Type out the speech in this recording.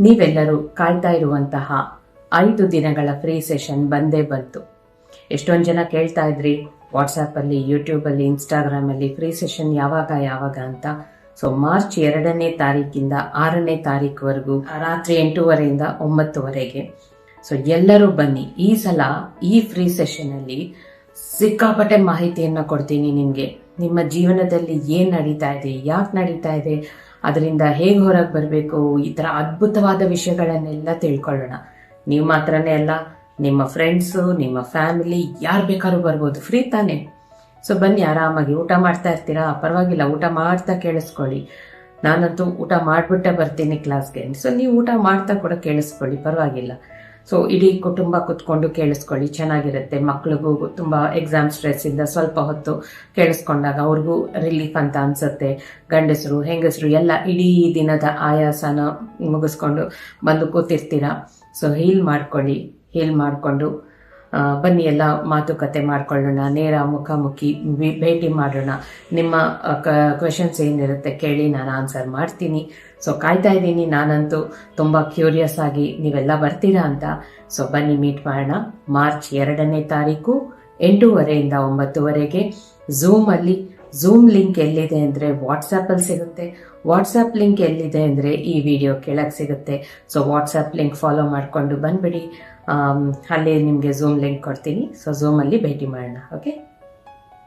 ನೀವೆಲ್ಲರೂ ಕಾಯ್ತಾ ಇರುವಂತಹ 5 ದಿನಗಳ ಫ್ರೀ ಸೆಷನ್ ಬಂದೇ ಬಂತು. ಎಷ್ಟೊಂದು ಜನ ಕೇಳ್ತಾ ಇದ್ರಿ ವಾಟ್ಸಾಪಲ್ಲಿ, ಯೂಟ್ಯೂಬಲ್ಲಿ, ಇನ್ಸ್ಟಾಗ್ರಾಮಲ್ಲಿ ಫ್ರೀ ಸೆಷನ್ ಯಾವಾಗ ಅಂತ. ಸೊ ಮಾರ್ಚ್ 2ನೇ ತಾರೀಕಿಂದ 6ನೇ ತಾರೀಕುವರೆಗೂ ರಾತ್ರಿ 8:30ಯಿಂದ 9:00ವರೆಗೆ. ಸೊ ಎಲ್ಲರೂ ಬನ್ನಿ. ಈ ಸಲ ಈ ಫ್ರೀ ಸೆಷನ್ ಅಲ್ಲಿ ಸಿಕ್ಕಾಪಟ್ಟೆ ಮಾಹಿತಿಯನ್ನ ಕೊಡ್ತೀನಿ ನಿಮ್ಗೆ. ನಿಮ್ಮ ಜೀವನದಲ್ಲಿ ಏನ್ ನಡೀತಾ ಇದೆ, ಯಾಕೆ ನಡೀತಾ ಇದೆ, ಅದರಿಂದ ಹೇಗೆ ಹೊರಗೆ ಬರಬೇಕು, ಈ ತರ ಅದ್ಭುತವಾದ ವಿಷಯಗಳನ್ನೆಲ್ಲ ತಿಳ್ಕೊಳ್ಳೋಣ. ನೀವು ಮಾತ್ರನೇ ಅಲ್ಲ, ನಿಮ್ಮ ಫ್ರೆಂಡ್ಸು, ನಿಮ್ಮ ಫ್ಯಾಮಿಲಿ, ಯಾರು ಬೇಕಾದ್ರೂ ಬರ್ಬೋದು. ಫ್ರೀ ತಾನೆ. ಸೊ ಬನ್ನಿ, ಆರಾಮಾಗಿ ಊಟ ಮಾಡ್ತಾ ಇರ್ತೀರಾ, ಪರವಾಗಿಲ್ಲ, ಊಟ ಮಾಡ್ತಾ ಕೇಳಿಸ್ಕೊಳ್ಳಿ. ನಾನಂತೂ ಊಟ ಮಾಡ್ಬಿಟ್ಟೆ ಬರ್ತೀನಿ ಕ್ಲಾಸ್ಗೆ. ಸೊ ನೀವು ಊಟ ಮಾಡ್ತಾ ಕೂಡ ಕೇಳಿಸ್ಕೊಳ್ಳಿ, ಪರವಾಗಿಲ್ಲ. ಸೊ ಇಡೀ ಕುಟುಂಬ ಕುತ್ಕೊಂಡು ಕೇಳಿಸ್ಕೊಳ್ಳಿ, ಚೆನ್ನಾಗಿರುತ್ತೆ. ಮಕ್ಳಿಗೂ ತುಂಬಾ ಎಕ್ಸಾಮ್ ಸ್ಟ್ರೆಸ್ ಇಂದ ಸ್ವಲ್ಪ ಹೊತ್ತು ಕೇಳಿಸ್ಕೊಂಡಾಗ ಅವ್ರಿಗೂ ರಿಲೀಫ್ ಅಂತ ಅನ್ಸುತ್ತೆ. ಗಂಡಸರು ಹೆಂಗಸರು ಎಲ್ಲ ಇಡೀ ದಿನದ ಆಯಾಸನ ಮುಗಿಸ್ಕೊಂಡು ಬಂದು ಕೂತಿರ್ತೀರಾ. ಸೊ ಹೀಲ್ ಮಾಡಿಕೊಂಡು ಬನ್ನಿ, ಎಲ್ಲ ಮಾತುಕತೆ ಮಾಡ್ಕೊಳ್ಳೋಣ, ನೇರ ಮುಖಾಮುಖಿ ಭೇಟಿ ಮಾಡೋಣ. ನಿಮ್ಮ ಕ್ವೆಶನ್ಸ್ ಏನಿರುತ್ತೆ ಕೇಳಿ, ನಾನು ಆನ್ಸರ್ ಮಾಡ್ತೀನಿ. ಸೊ ಕಾಯ್ತಾ ಇದ್ದೀನಿ, ನಾನಂತೂ ತುಂಬ ಕ್ಯೂರಿಯಸ್ ಆಗಿ ನೀವೆಲ್ಲ ಬರ್ತೀರಾ ಅಂತ. ಸೊ ಬನ್ನಿ, ಮೀಟ್ ಮಾಡೋಣ. ಮಾರ್ಚ್ 2ನೇ ತಾರೀಕು 8:30ಯಿಂದ 9:00ವರೆಗೆ ಝೂಮ್ ಲಿಂಕ್ ಎಲ್ಲಿದೆ ಅಂದರೆ ವಾಟ್ಸಾಪಲ್ಲಿ ಸಿಗುತ್ತೆ. ವಾಟ್ಸಾಪ್ ಲಿಂಕ್ ಎಲ್ಲಿದೆ ಅಂದರೆ ಈ ವಿಡಿಯೋ ಕೆಳಗೆ ಸಿಗುತ್ತೆ. ಸೊ ವಾಟ್ಸಾಪ್ ಲಿಂಕ್ ಫಾಲೋ ಮಾಡಿಕೊಂಡು ಬಂದ್ಬಿಡಿ. ಅಲ್ಲಿ ನಿಮಗೆ ಝೂಮ್ ಲಿಂಕ್ ಕೊಡ್ತೀನಿ. ಸೊ ಝೂಮಲ್ಲಿ ಭೇಟಿ ಮಾಡೋಣ. ಓಕೆ.